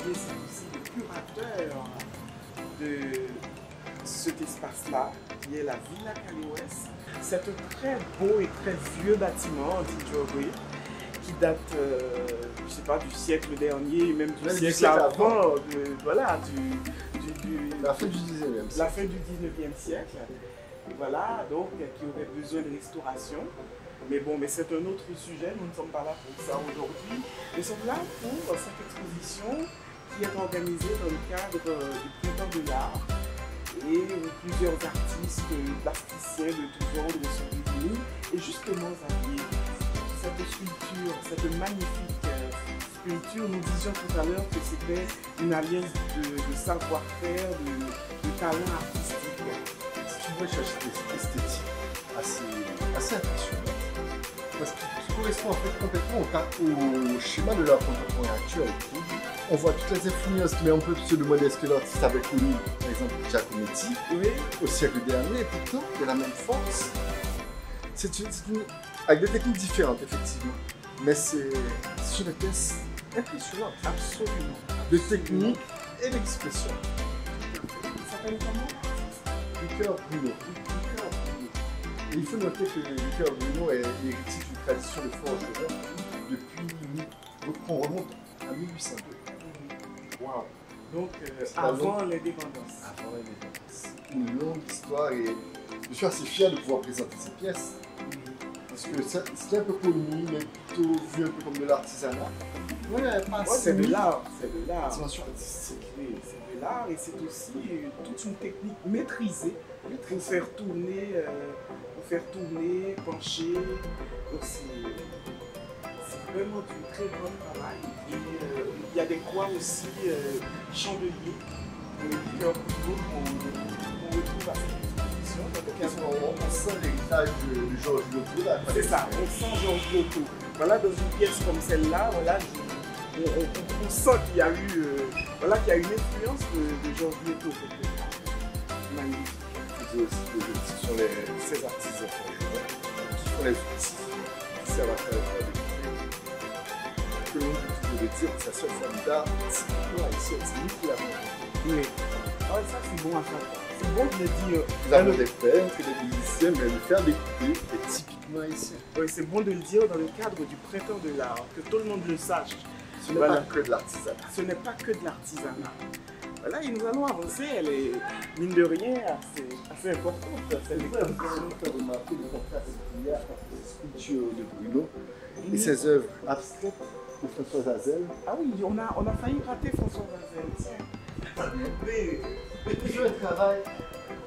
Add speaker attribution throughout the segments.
Speaker 1: Xavier, c'est aussi le curateur de cet espace-là, qui est la Villa Cali-Ouest. C'est un très beau et très vieux bâtiment anti-jewelry qui date, je ne sais pas, du siècle dernier, même du siècle avant, voilà,
Speaker 2: la fin du 19e siècle.
Speaker 1: La fin du 19e siècle. Voilà, donc qui aurait besoin de restauration. Mais bon, mais c'est un autre sujet, nous ne sommes pas là pour ça aujourd'hui. Nous sommes là pour cette exposition qui est organisée dans le cadre du Printemps de l'Art et où plusieurs artistes, plasticiens de tous ordres sont réunis. Et justement, Xavier, cette sculpture, cette magnifique sculpture, nous disions tout à l'heure que c'était une alliance de savoir-faire, de talent artistique.
Speaker 2: Si tu veux chercher cette esthétique assez impressionnante, parce que correspond en fait complètement au schéma de l'art contemporain actuel. On voit toutes les influences, mais on peut se demander est-ce que l'artiste avait connu, par exemple, Giacometti,
Speaker 1: oui,
Speaker 2: au siècle dernier, et pourtant, il y a la même force. Avec des techniques différentes, effectivement, mais c'est une pièce impressionnante.
Speaker 1: Absolument.
Speaker 2: De technique et d'expression.
Speaker 1: Ça s'appelle comment?
Speaker 2: Victor Bruno. Et il faut noter que Victor Bruno est héritier d'une tradition de forgeron depuis, on remonte à 1802.
Speaker 1: Wow. Donc avant l'indépendance.
Speaker 2: Avant l'indépendance. Une longue histoire et je suis assez fier de pouvoir présenter cette pièce. Parce que c'est un peu connu, mais plutôt vu un peu comme de l'artisanat.
Speaker 1: Ouais, c'est de l'art. C'est de l'art.
Speaker 2: Dimension artistique.
Speaker 1: Oui, c'est de l'art et c'est aussi toute une technique maîtrisée pour faire tourner, pencher. Donc c'est vraiment du très bon travail. Et il y a des croix aussi, chandeliers, qu'on retrouve à cette exposition.
Speaker 2: On sent l'héritage de Georges Loto là.
Speaker 1: C'est ça, on sent Georges Loto. Voilà, dans une pièce comme celle-là, voilà, on sent qu'il y a eu, qu'il y a une influence de Georges Loto. Magnifique.
Speaker 2: Ce sont ces artisans forgerons qui font les outils qui servent à faire les que l'on peut toujours dire que sa seule forme d'art typiquement haïtienne, c'est nous qui l'avons.
Speaker 1: Oui. Ah, ça c'est bon à savoir. C'est bon de le dire.
Speaker 2: Nous avons des peintres et des musiciens, mais le faire découper est typiquement haïtien.
Speaker 1: Oui, c'est bon de le dire dans le cadre du Printemps de l'Art, que tout le monde le sache.
Speaker 2: Ce n'est pas que de l'artisanat.
Speaker 1: Ce n'est pas que de l'artisanat. Voilà, et nous allons avancer, elle est, mine de rien, assez importante. C'est
Speaker 2: l'exposition qui a remarqué le contraste qu'il y a entre les sculptures de Bruno et ses œuvres abstraites de François Azel.
Speaker 1: Ah oui, on a failli rater François Azel, tiens.
Speaker 2: Mais toujours un travail.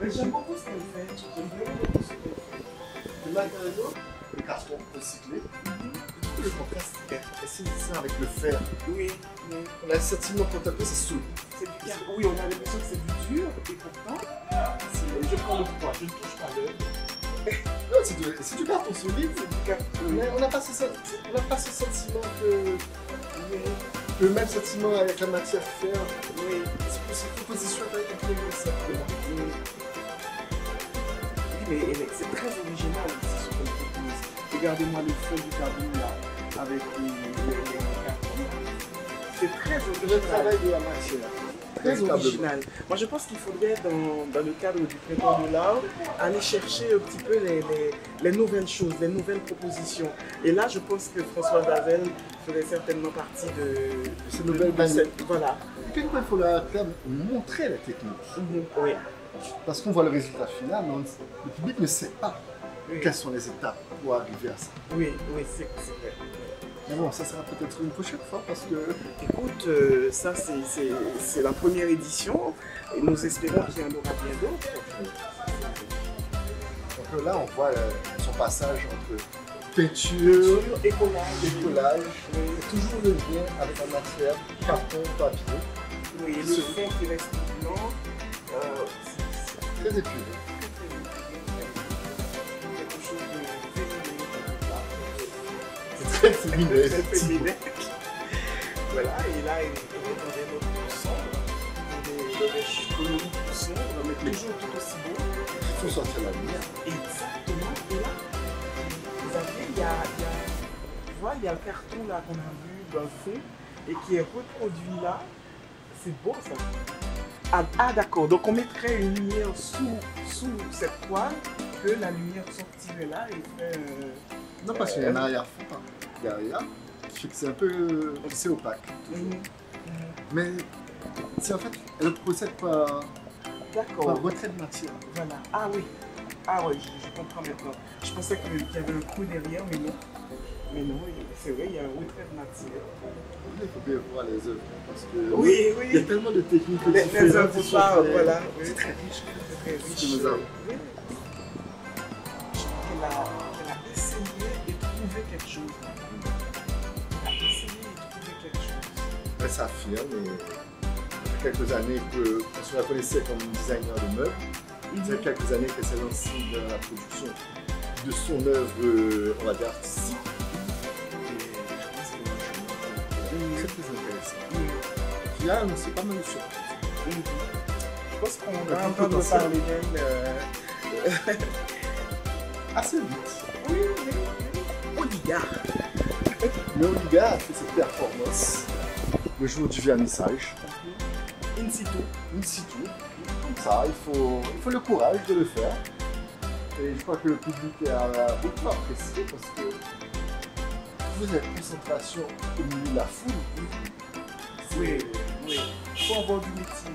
Speaker 1: J'aime beaucoup ce qu'elle fait. J'aime vraiment beaucoup ce qu'elle fait.
Speaker 2: Le matériau, le carton recyclé. Le contraste est saisissant avec le fer.
Speaker 1: Oui.
Speaker 2: On a le sentiment quand on c'est solide.
Speaker 1: Oui, on a l'impression que c'est du dur, et pourtant, je prends le poids, je ne touche pas l'œuvre.
Speaker 2: Non, c'est du carton solide.
Speaker 1: C'est du carton.
Speaker 2: Mais on n'a pas ce sentiment le même sentiment avec la matière fer.
Speaker 1: Oui.
Speaker 2: C'est cette proposition avec un peu de simplement.
Speaker 1: Oui, mais c'est très original ici ce qu'on propose. Regardez-moi le fond du tableau là, avec les cartons. C'est très original.
Speaker 2: Le travail de la matière.
Speaker 1: Très original. Moi je pense qu'il faudrait dans le cadre du Printemps de l'Art aller chercher un petit peu les nouvelles choses, les nouvelles propositions. Et là je pense que François Azel ferait certainement partie de
Speaker 2: ces nouvelles manières.
Speaker 1: Voilà.
Speaker 2: Et puis il faut montrer la technique.
Speaker 1: Oui.
Speaker 2: Parce qu'on voit le résultat final, mais le public ne sait pas quelles sont les étapes pour arriver à ça.
Speaker 1: Oui, c'est vrai.
Speaker 2: Mais bon, ça sera peut-être une prochaine fois parce que...
Speaker 1: Écoute, ça c'est la première édition et nous espérons qu'il y en aura bien d'autres.
Speaker 2: Donc là, on voit son passage entre peinture et collage. Oui. Toujours le lien avec la matière, carton, papier.
Speaker 1: Oui, et le fond qui reste blanc,
Speaker 2: c'est très épuré. Très féminin.
Speaker 1: Voilà, et là, il est dans des notes plus sombres, dans des coloris plus sombres, mais toujours tout aussi beau.
Speaker 2: Il faut sortir la lumière.
Speaker 1: Exactement. Et là, vous savez, il y a le carton là qu'on a vu dans le fond et qui est reproduit là C'est beau ça. Ah, d'accord, donc on mettrait une lumière sous cette toile, que la lumière sortirait là et ferait...
Speaker 2: Non, parce qu'il y a un arrière-fond derrière, qui fait que c'est un peu... c'est opaque. Mais c'est en fait, elle procède par retrait de matière.
Speaker 1: Voilà. Ah oui. Ah oui, je comprends maintenant. Je pensais qu'il y avait un trou derrière, mais non. Mais non, c'est vrai, il y a un retrait de matière.
Speaker 2: Il faut bien voir les œuvres, parce que
Speaker 1: oui.
Speaker 2: Il y a tellement de techniques
Speaker 1: les œuvres qui sont voilà.
Speaker 2: C'est très riche.
Speaker 1: C'est très riche. Oui. Elle a essayé et trouvé quelque chose. Elle a essayé et trouvé quelque chose.
Speaker 2: Elle s'affirme et ça fait quelques années qu'on la connaissait comme designer de meubles. Ça fait quelques années qu'elle s'est lancée dans la production de son œuvre, on va dire, artistique. Très très intéressant. Finalement, c'est pas mal de surprise.
Speaker 1: Je pense qu'on va entendre parler d'elle
Speaker 2: assez vite.
Speaker 1: Oui. Oliga.
Speaker 2: Le Oliga a fait cette performance le jour du vernissage.
Speaker 1: In situ.
Speaker 2: Comme ça, il faut le courage de le faire. Et je crois que le public a beaucoup apprécié parce que vous avez une concentration au milieu de la foule.
Speaker 1: Oui. Il faut avoir du métier,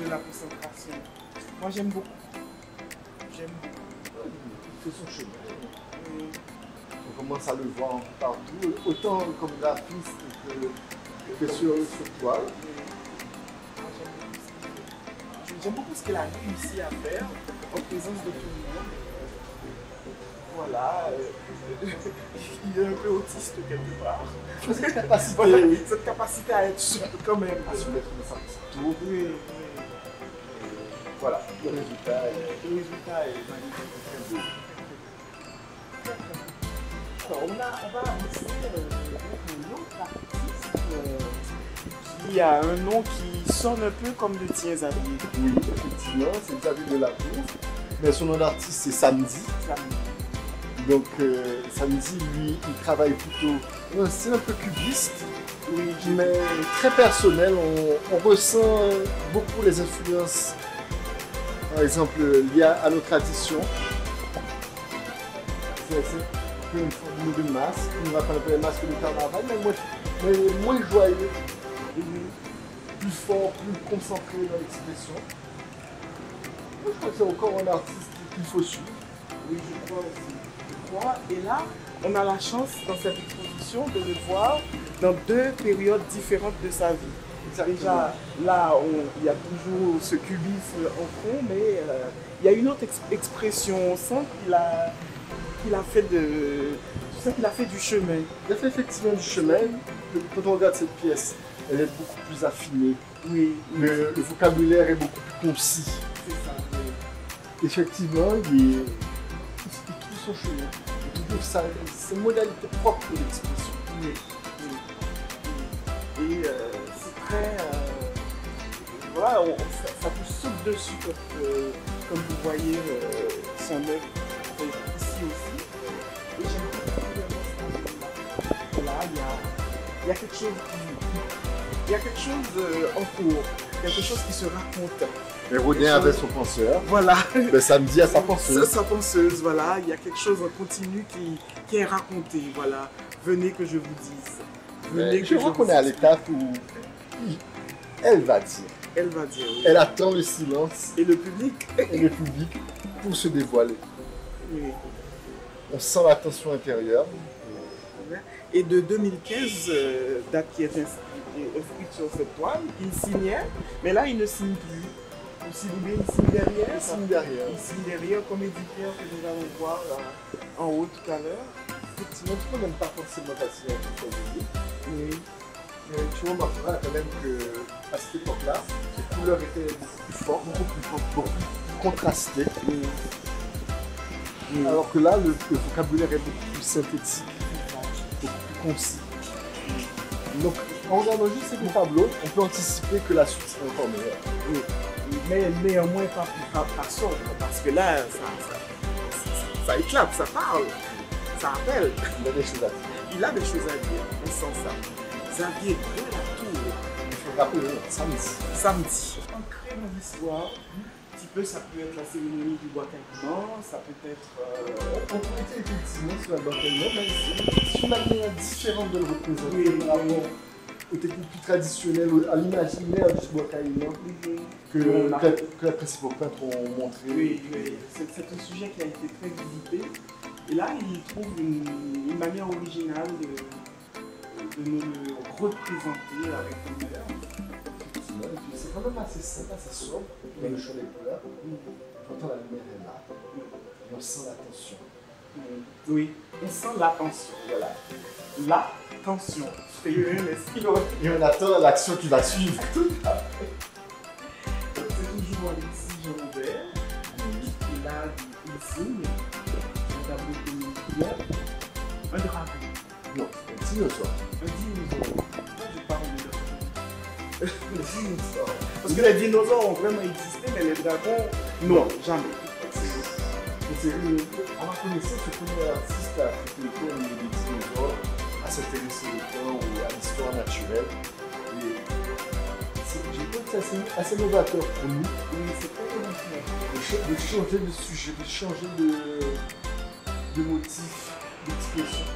Speaker 1: de la concentration. Moi, j'aime beaucoup. Il
Speaker 2: fait son chemin. On commence à le voir un peu partout, autant comme graphiste que sur toile.
Speaker 1: J'aime beaucoup ce qu'elle a réussi à faire en présence de tout le monde. Voilà, il est un peu autiste quelque part.
Speaker 2: Cette capacité,
Speaker 1: voilà, cette capacité à être sûr quand même.
Speaker 2: À se mettre dans sa petite tour.
Speaker 1: Oui.
Speaker 2: Voilà, le résultat est
Speaker 1: magnifique. On va avancer un autre artiste qui a un nom qui sonne un peu comme le tien, Xavier.
Speaker 2: Oui, effectivement, c'est Xavier Delacour. Mais son nom d'artiste, c'est Samedi. Donc, Samedi, lui, il travaille plutôt. C'est un peu cubiste,
Speaker 1: oui,
Speaker 2: mais très personnel. On ressent beaucoup les influences, par exemple, liées à nos traditions. C'est une forme de masque, on va pas appeler masque de carnaval, mais moins joyeux, plus fort, plus concentré dans l'expression. Moi, je crois que c'est encore un artiste qu'il faut suivre.
Speaker 1: Oui, je crois aussi. Et là, on a la chance dans cette exposition de le voir dans deux périodes différentes de sa vie. Déjà, là, il y a toujours ce cubisme en fond, mais il y a une autre expression. On sent qu'il a fait du chemin.
Speaker 2: Il a fait effectivement du chemin. Quand on regarde cette pièce, elle est beaucoup plus affinée.
Speaker 1: Oui.
Speaker 2: Le vocabulaire est beaucoup plus concis.
Speaker 1: C'est ça, oui.
Speaker 2: Effectivement, il trouve son chemin. Il trouve ses modalités propres d'expression.
Speaker 1: Oui. Et c'est très... voilà, ça vous saute dessus comme vous voyez son œuvre ici aussi. Et j'aime beaucoup là, il y a quelque chose en cours, quelque chose qui se raconte.
Speaker 2: Et Rodin avait son penseur.
Speaker 1: Voilà.
Speaker 2: Le Samedi à sa penseuse.
Speaker 1: Sa penseuse, voilà. Il y a quelque chose en continu qui est raconté, voilà. Venez que je vous dise.
Speaker 2: Je crois qu'on est à l'étape où elle va dire.
Speaker 1: Elle va dire. Oui.
Speaker 2: Elle attend le silence.
Speaker 1: Et le public.
Speaker 2: Et le public pour se dévoiler.
Speaker 1: Oui.
Speaker 2: On sent la tension intérieure.
Speaker 1: Et de 2015, date qui est inscrite sur cette toile, il signait, mais là il ne signe plus. Pour signer, il signe derrière.
Speaker 2: Il signe derrière.
Speaker 1: Il signe derrière comme éditeur que nous allons voir en haut tout à l'heure.
Speaker 2: Effectivement, tout le monde n'aime pas forcément ta signature.
Speaker 1: Oui.
Speaker 2: Tu remarqueras quand même qu'à cette époque-là, les couleurs étaient beaucoup plus fortes, beaucoup plus contrastées. Alors que là, le vocabulaire est beaucoup plus synthétique, beaucoup plus concis. Donc, en regardant juste ces deux tableaux, on peut anticiper que la suite sera encore meilleure.
Speaker 1: Oui. Mais néanmoins pas sobre, parce que là, ça éclate, ça parle, ça appelle.
Speaker 2: Il a des choses à dire.
Speaker 1: Il a des choses à dire, on sent ça. Xavier de la Tour.
Speaker 2: Il faut rappeler, samedi.
Speaker 1: Samedi. Ancré dans l'histoire. Un petit peu, ça peut être la cérémonie du bois caïman, ça peut être.
Speaker 2: On pourrait être effectivement sur la bataille, mais c'est une manière différente de le représenter
Speaker 1: Oui,
Speaker 2: par rapport aux techniques plus traditionnelles, à l'imaginaire du bois caïman que les principaux peintres ont montré.
Speaker 1: Oui, oui. C'est un sujet qui a été très visité. Et là, il trouve une manière originale de nous le représenter avec l'honneur.
Speaker 2: Et puis c'est quand même assez simple, assez sobre dans le choix des couleurs. Pourtant, la lumière est là. Et on sent la tension.
Speaker 1: Oui, on sent la tension, voilà. La tension. C'est une esquisse.
Speaker 2: Et on attend l'action qui va suivre.
Speaker 1: C'est toujours Alexis Jean-Robert qui a ici un tableau de couleur, un dragon.
Speaker 2: Non, un dinosaure.
Speaker 1: Un dinosaure. Pourquoi je parle de dinosaure? Parce que les dinosaures ont vraiment existé, mais les dragons, non, jamais.
Speaker 2: À ma connaissance, le premier artiste à traiter au niveau des dinosaures, à s'intéresser au temps ou à l'histoire naturelle. J'ai trouvé que c'est assez novateur pour nous.
Speaker 1: Oui, c'est très émotionnel.
Speaker 2: De changer de sujet, de changer de motif, d'expression.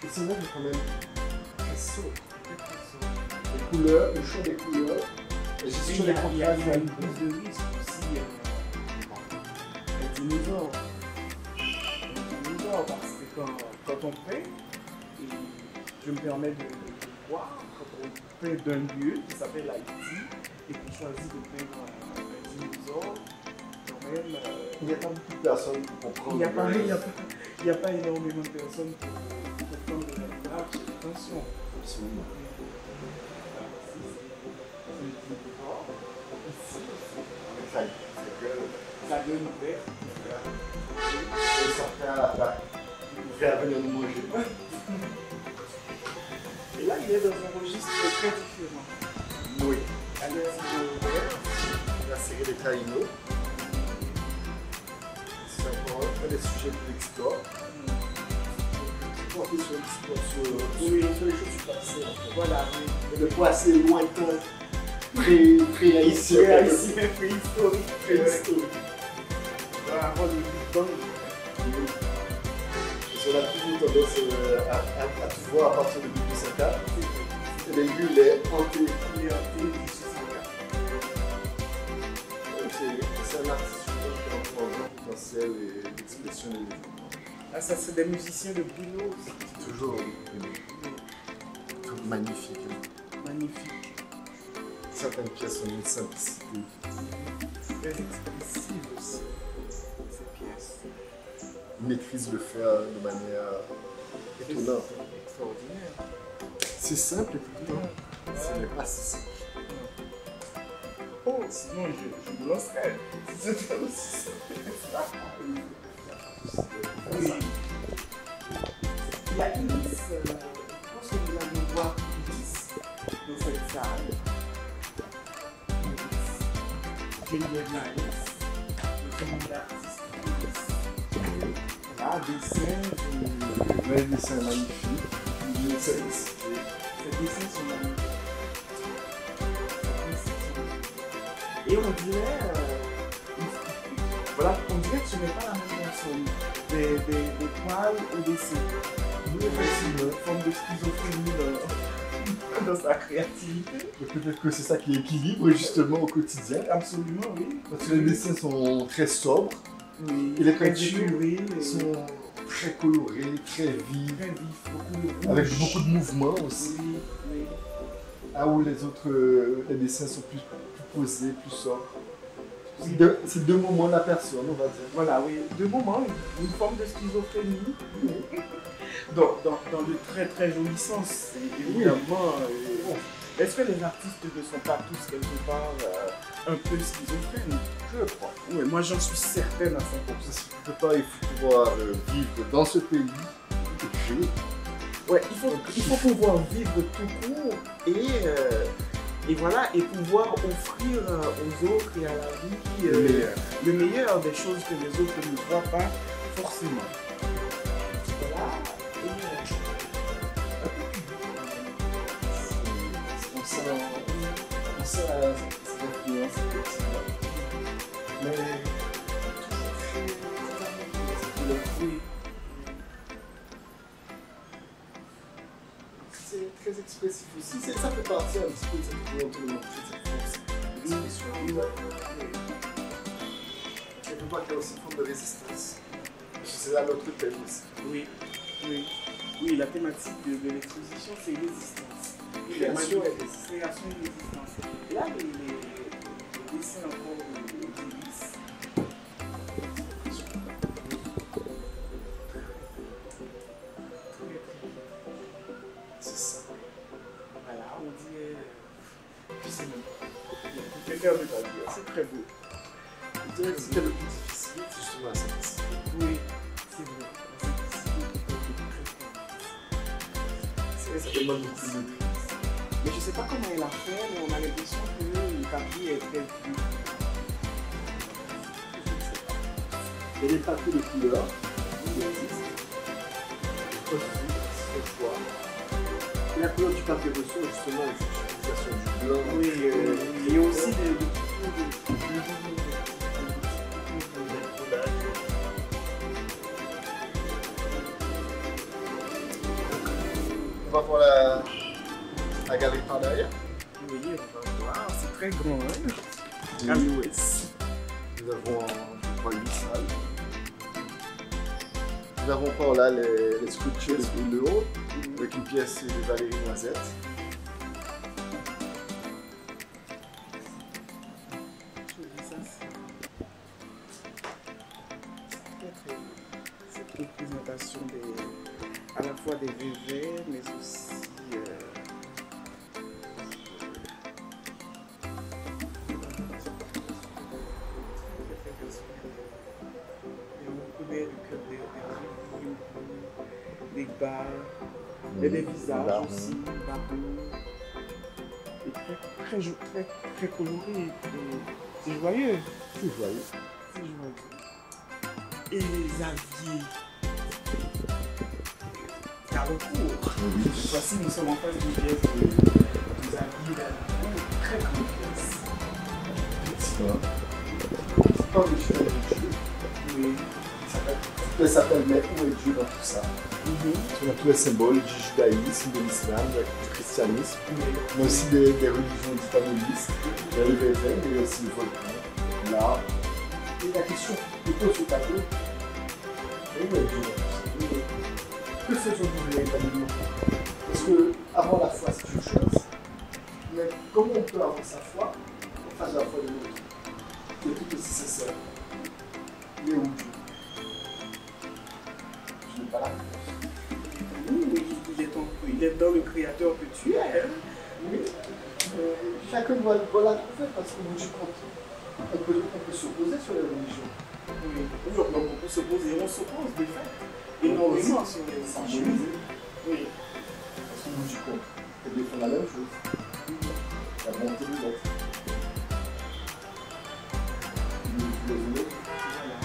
Speaker 2: Et c'est là que quand même très sobre. Les couleurs, le choix des couleurs, la gestion des
Speaker 1: Il y a
Speaker 2: contrastes.
Speaker 1: une prise de risque aussi. Les dinosaures. Parce que quand on peint, et je me permets de voir, quand on peint d'un lieu qui s'appelle Haïti et qu'on choisit de peindre un dinosaure, quand même.
Speaker 2: Il n'y a pas beaucoup de personnes pour comprendre.
Speaker 1: Il n'y a pas énormément de personnes pour comprendre de la grave, attention.
Speaker 2: Absolument.
Speaker 1: La gueule ouverte.
Speaker 2: Et certains à l'attaque. Il fait venir nous manger.
Speaker 1: Et là, il est dans un registre très différent.
Speaker 2: Oui.
Speaker 1: La
Speaker 2: série des Taïnos. C'est encore un des sujets de l'export. Porter sur l'export, sur les choses du passé.
Speaker 1: Voilà, oui.
Speaker 2: Et le passé lointain, pré-haïtien.
Speaker 1: Pré-haïtien, préhistorique.
Speaker 2: Préhistorique.
Speaker 1: Avant le Big Bang.
Speaker 2: On a toujours tendance à tout voir à partir de 1804. Et bien lui, il est hanté.
Speaker 1: Il est hanté 1804.
Speaker 2: C'est un artiste qui a encore un grand potentiel et d'expression des événements.
Speaker 1: Ah, ça, c'est des musiciens de Bruno aussi.
Speaker 2: Toujours magnifique.
Speaker 1: Magnifique.
Speaker 2: Certaines pièces ont une simplicité.
Speaker 1: Très expressive aussi, ces pièces.
Speaker 2: Il maîtrise le faire de manière étonnante.
Speaker 1: Extraordinaire.
Speaker 2: C'est simple et pourtant, ce n'est pas si simple.
Speaker 1: Oh, sinon je me lancerais. Si c'était aussi simple. Oui. Il y a Inis, je pense que vous allez voir Inis dans cette salle. Geneviève Nice, le commandant artiste Inis. Là, dessin,
Speaker 2: Les dessins magnifiques, une simplicité.
Speaker 1: ces dessins sont magnifiques. Et on dirait, voilà, on dirait que ce n'est pas la même personne. Des toiles au dessin. Une forme de schizophrénie dans sa créativité.
Speaker 2: Peut-être que c'est ça qui équilibre justement au quotidien.
Speaker 1: Absolument, oui.
Speaker 2: Parce que les dessins sont très sobres,
Speaker 1: Oui.
Speaker 2: et les
Speaker 1: Très
Speaker 2: peintures
Speaker 1: épuré,
Speaker 2: sont très colorées, très vives,
Speaker 1: très vif, beaucoup de rouge.
Speaker 2: avec beaucoup de mouvements aussi.
Speaker 1: Oui, oui.
Speaker 2: Là où les autres les dessins sont plus posés, plus sobres. C'est deux moments de la personne, on va dire.
Speaker 1: Voilà, oui. De moments, une forme de schizophrénie. Dans le très très joli sens, évidemment. Est-ce que les artistes ne sont pas tous quelque part un peu schizophrènes?
Speaker 2: Je crois.
Speaker 1: Oui, moi j'en suis certaine à 100%.
Speaker 2: Si tu ne peux pas, il faut pouvoir vivre dans ce pays et créer.
Speaker 1: Ouais, il faut pouvoir vivre tout court et voilà, et pouvoir offrir aux autres et à la vie le meilleur des choses que les autres ne voient pas forcément. Voilà, et
Speaker 2: ça, cette influence, effectivement. Mais toujours
Speaker 1: Oui.
Speaker 2: c'est très expressif aussi. Ça fait partie un petit peu de cette volonté de montrer cette force d'expression. Et on voit qu'il y a aussi une forme de résistance. C'est là notre thème aussi.
Speaker 1: Oui, oui. Oui, la thématique de l'exposition, c'est résistance.
Speaker 2: Création et résistance.
Speaker 1: Création et résistance. Là, les dessins encore d'Iris.
Speaker 2: C'est ça.
Speaker 1: Voilà, on dirait.
Speaker 2: Puis c'est même. Quelqu'un veut pas dire. C'est très beau. Je dirais que c'était le plus difficile, c'est justement la simplicité.
Speaker 1: Oui, c'est vrai.
Speaker 2: Ça demande beaucoup de maîtrise.
Speaker 1: Mais je ne sais pas comment elle a fait, mais on a l'impression que le papier est très vieux.
Speaker 2: Il y a des papiers de couleur qui existent. C'est choix. Et la couleur du papier reçoit justement l'utilisation du blanc.
Speaker 1: Oui, il y a aussi des
Speaker 2: On va voir la galerie par derrière.
Speaker 1: Oui, on va voir, c'est très grand, hein?
Speaker 2: Oui.
Speaker 1: À l'ouest.
Speaker 2: Nous avons 8 salles. Nous avons encore là les sculptures de Boulot avec une pièce de Valérie Noisette.
Speaker 1: Cette représentation à la fois des VV, mais aussi des bas, et des visages aussi, barreaux, et très coloré, c'est joyeux.
Speaker 2: C'est joyeux.
Speaker 1: C'est joyeux. Et les aviers. Carrefour. Voici, nous sommes en face d'une pièce de aviers très grande pièce.
Speaker 2: Effectivement. C'est pas que je fais le jeu.
Speaker 1: Oui.
Speaker 2: Ça s'appelle Mais où est Dieu dans tout ça? On a tous les symboles du judaïsme, de l'islam, du christianisme, mais aussi des religions ditamolistes, il y a le verre, mais il y a aussi le volcan, l'arbre. Et la question que pose au tableau, où est Dieu dans tout ça? Que faisons-nous véritablement? Parce que avoir la foi, c'est une chose, mais comment on peut avoir sa foi en face de la foi de l'autre? Qui est tout aussi sincère. Il est où Dieu? Je n'ai pas la réponse.
Speaker 1: Oui, il est dans le créateur que tu es. Hein?
Speaker 2: Oui. Chacun doit la trouver parce qu'au bout du compte, on peut s'opposer sur les religions.
Speaker 1: Oui, donc on peut s'opposer, on s'oppose de fait énormément sur les
Speaker 2: Symboliser.
Speaker 1: Oui.
Speaker 2: Parce qu'au bout du compte, elles défendent la même chose. La bonté de l'autre.
Speaker 1: Voilà.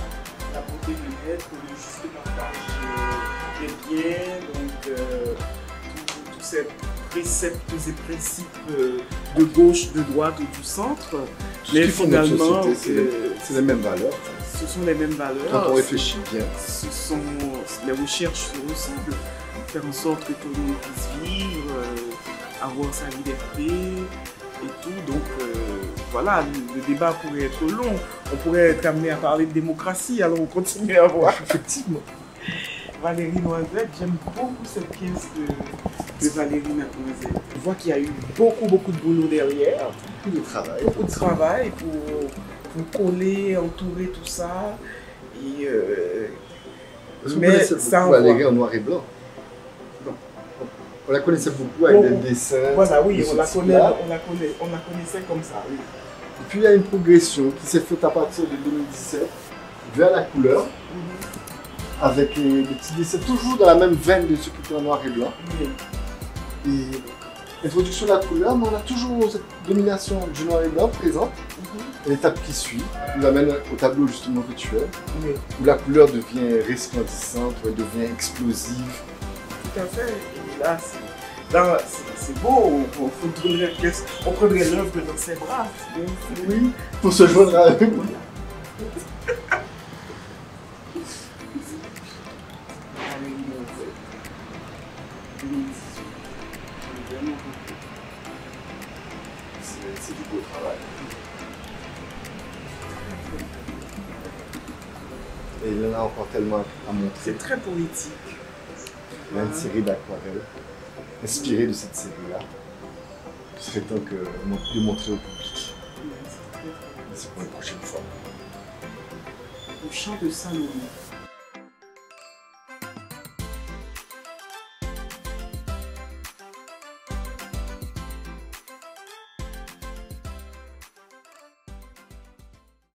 Speaker 1: La beauté de l'être, le juste partage des biens, donc tous ces préceptes et principes de gauche, de droite ou du centre. Mais finalement,
Speaker 2: c'est les mêmes valeurs.
Speaker 1: ce sont les mêmes valeurs.
Speaker 2: Quand on réfléchit bien.
Speaker 1: Ce sont les recherches se ressemblent. Faire en sorte que tout le monde puisse vivre, avoir sa liberté et tout. Donc voilà, le débat pourrait être long. On pourrait être amené à parler de démocratie, alors on continue à voir.
Speaker 2: Effectivement.
Speaker 1: Valérie Noisette, j'aime beaucoup cette pièce de Valérie Noisette. Je vois qu'il y a eu beaucoup de boulot derrière.
Speaker 2: Beaucoup de travail.
Speaker 1: Beaucoup de travail pour coller, entourer tout ça. Et,
Speaker 2: mais ça Valérie en noir et blanc.
Speaker 1: Non.
Speaker 2: On la connaissait beaucoup avec des dessins.
Speaker 1: Voilà, oui, on la connaissait comme ça, oui.
Speaker 2: Et puis il y a une progression qui s'est faite à partir de 2017 vers la couleur. Avec des petits dessins, toujours dans la même veine de ce qui était en noir et blanc.
Speaker 1: Oui.
Speaker 2: Et introduction de la couleur, mais on a toujours cette domination du noir et blanc présente. Et l'étape qui suit nous amène au tableau justement rituel, où la couleur devient resplendissante, où elle devient explosive.
Speaker 1: Tout à fait. Et là, C'est beau, on prendrait l'œuvre dans ses bras.
Speaker 2: Oui, pour se joindre à eux.
Speaker 1: C'est du beau travail.
Speaker 2: Et il en a encore tellement à montrer.
Speaker 1: C'est très poétique.
Speaker 2: Il y a une série d'aquarelles inspirée de cette série-là. Il serait temps de montrer au public.
Speaker 1: Ouais, c'est très, très beau.
Speaker 2: C'est pour une prochaine fois.
Speaker 1: Le chant de Salomon.